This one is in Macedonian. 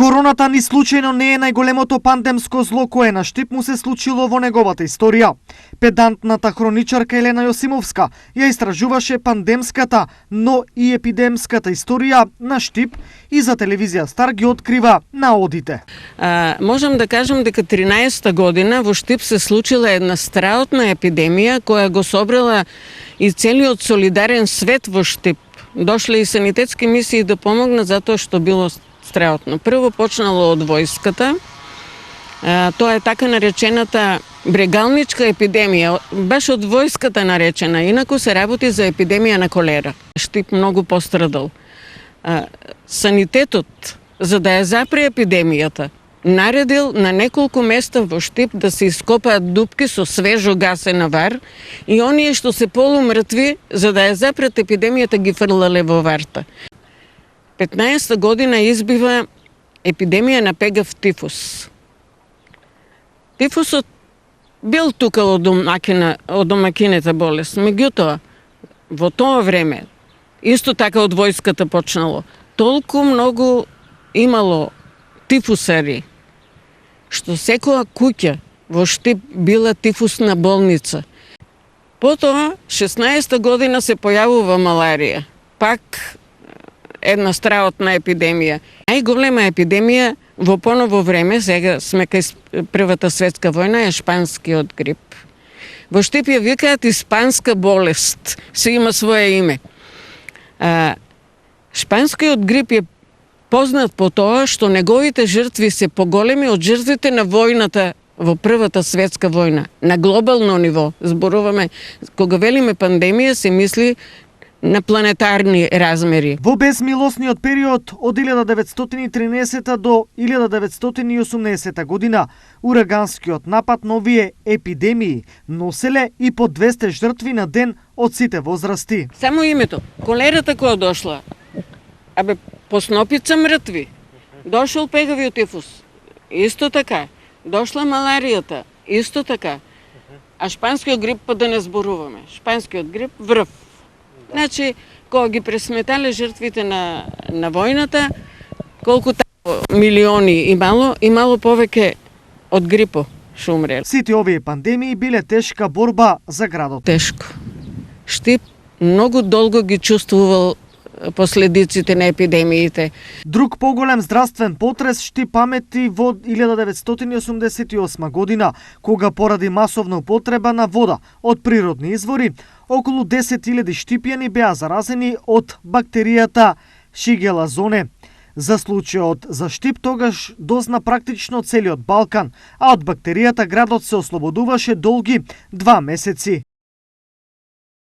Короната ни случајно не е најголемото пандемско зло кое на Штип му се случило во неговата историја. Педантната хроничарка Елена Јосимовска ја истражуваше пандемската, но и епидемската историја на Штип и за телевизија Стар ги открива наодите. Можам да кажам дека 13-та година во Штип се случила една страотна епидемија која го собрала и целиот солидарен свет во Штип. Дошле и санитетски мисии да помогнат затоа што било страотно. Прво почнало од војската. Тоа е така наречената брегалничка епидемија. Баш од војската наречена. Инаку се работи за епидемија на колера. Штип многу пострадал. Санитетот, за да ја запре епидемијата, наредил на неколку места во Штип да се ископаат дупки со свежо гасена вар и оние што се полумртви, за да ја запрат епидемијата, ги фрлале во варта. 15-та година избива епидемија на пегав тифус. Тифусот бил тука од домакината болест, меѓутоа во тоа време исто така од војската почнало. Толку многу имало тифусари што секоја куќа во Штип била тифусна болница. Потоа 16-та година се појавува маларија. Пак една страотна епидемија. Најголема епидемија во поново време, сега сме кај Првата светска војна, е шпанскиот грип. Во Штип ја викаат испанска болест, се има свое име. Шпанскиот грип е познат по тоа што неговите жртви се поголеми од жртвите на војната во Првата светска војна. На глобално ниво, зборуваме, кога велиме пандемија, се мисли на планетарни размери. Во безмилосниот период од 1913 до 1980 година, ураганскиот напад на овие епидемии носеле и по 200 жртви на ден од сите возрасти. Само името, колерата која дошла, по снопица мртви, дошол пегавиот тифус, исто така, дошла маларијата, исто така, а шпанскиот грип па да не зборуваме, шпанскиот грип врв. Значи, кога ги пресметале жртвите на војната, колку милиони имало повеќе од грипо што умреле. Сите овие пандемии биле тешка борба за градот. Тешко. Штип многу долго ги чувствувал последиците на епидемиите. Друг поголем здравствен потрес Штип памети во 1988 година, кога поради масовна употреба на вода од природни извори, околу 10.000 штипјани беа заразени од бактеријата Шигела зоне. За случајот за Штип тогаш дозна практично целиот Балкан, а од бактеријата градот се ослободуваше долги 2 месеци.